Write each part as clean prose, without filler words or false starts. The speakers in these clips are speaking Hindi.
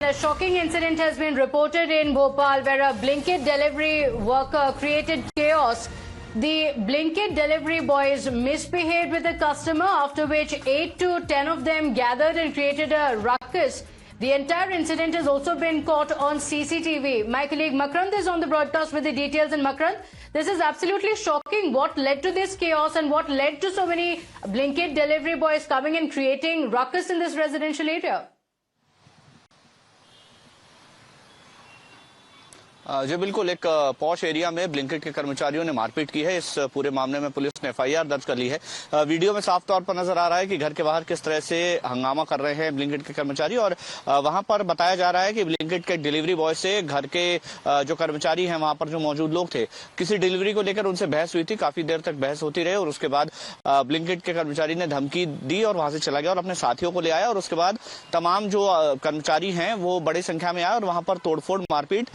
A shocking incident has been reported in Bhopal where a Blinkit delivery worker created chaos. The Blinkit delivery boys misbehaved with the customer, after which 8 to 10 of them gathered and created a ruckus. The entire incident has also been caught on CCTV. My colleague Makrand is on the broadcast with the details. And Makrand, this is absolutely shocking. What led to this chaos and what led to so many Blinkit delivery boys coming and creating ruckus in this residential area? जी बिल्कुल, एक पॉश एरिया में ब्लिंकिट के कर्मचारियों ने मारपीट की है। इस पूरे मामले में पुलिस ने एफआईआर दर्ज कर ली है। वीडियो में साफ तौर पर नजर आ रहा है कि घर के बाहर किस तरह से हंगामा कर रहे हैं ब्लिंकिट के कर्मचारी, और वहां पर बताया जा रहा है कि ब्लिंकिट के डिलीवरी बॉय से घर के जो कर्मचारी हैं, वहां पर जो मौजूद लोग थे, किसी डिलीवरी को लेकर उनसे बहस हुई थी। काफी देर तक बहस होती रही और उसके बाद ब्लिंकिट के कर्मचारी ने धमकी दी और वहां से चला गया और अपने साथियों को ले आया, और उसके बाद तमाम जो कर्मचारी हैं वो बड़ी संख्या में आए और वहां पर तोड़फोड़ मारपीट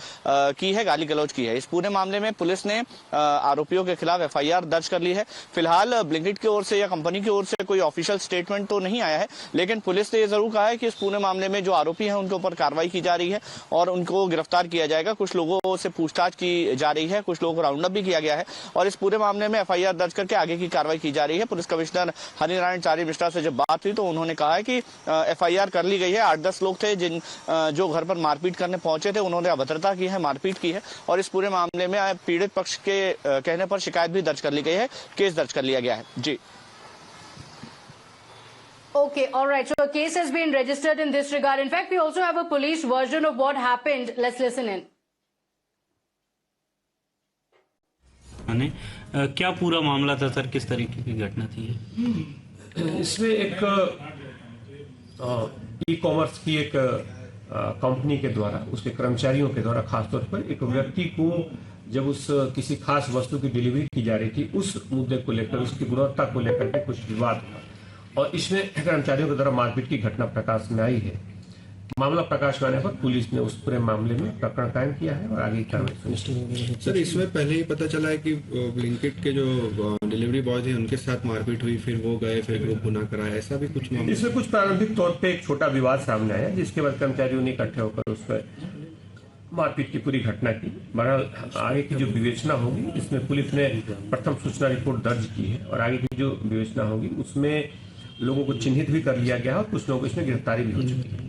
की है, गाली गलौज की है। इस पूरे मामले में पुलिस ने आरोपियों के खिलाफ एफआईआर दर्ज कर ली है। फिलहाल ब्लिंकिट की ओर से या कंपनी की ओर से कोई ऑफिशियल स्टेटमेंट तो नहीं आया है, लेकिन पुलिस ने यह जरूर कहा है कि इस पूरे मामले में जो आरोपी हैं उनके ऊपर कार्रवाई की जा रही है और उनको गिरफ्तार किया जाएगा। कुछ लोगों से पूछताछ की जा रही है, कुछ लोगों को राउंड अप भी किया गया है और इस पूरे मामले में एफआईआर दर्ज करके आगे की कार्रवाई की जा रही है। पुलिस कमिश्नर हरिनारायण चारी मिश्रा से जब बात हुई तो उन्होंने कहा है कि एफआईआर कर ली गई है। 8-10 लोग थे जिन जो घर पर मारपीट करने पहुंचे थे, उन्होंने अभद्रता की है, मारपीट की है और इस पूरे मामले में पीड़ित पक्ष के कहने पर शिकायत भी दर्ज कर ली गई है, केस दर्ज कर लिया गया है। जी। Okay, all right. So a case has been registered in this regard. In fact, we also have a police version of what happened. Let's listen in. क्या पूरा मामला था सर, किस तरीके की घटना थी? इसमें एक ई कॉमर्स की एक कंपनी के द्वारा, उसके कर्मचारियों के द्वारा खासतौर पर एक व्यक्ति को जब उस किसी खास वस्तु की डिलीवरी की जा रही थी, उस मुद्दे को लेकर, उसकी गुणवत्ता को लेकर के कुछ विवाद हुआ और इसमें कर्मचारियों के द्वारा मारपीट की घटना प्रकाश में आई है। मामला प्रकाश में आने पर पुलिस ने उस पूरे मामले में प्रकरण कायम किया है और आगे कार्रवाई सुनिश्चित। सर, इसमें पहले ही पता चला है कि ब्लिंकिट के जो डिलीवरी बॉय थे उनके साथ मारपीट हुई, फिर वो गए, फिर ग्रुप गुना कराया, ऐसा भी कुछ मामला? इसमें कुछ प्रारंभिक तौर पे एक छोटा विवाद सामने आया, जिसके बाद कर्मचारियों ने इकट्ठे होकर उस पर मारपीट की पूरी घटना की। बहरहाल आगे की जो विवेचना होगी, इसमें पुलिस ने प्रथम सूचना रिपोर्ट दर्ज की है और आगे की जो विवेचना होगी उसमें लोगों को चिन्हित भी कर लिया गया है और कुछ लोगों को इसमें गिरफ्तारी भी हो चुकी है।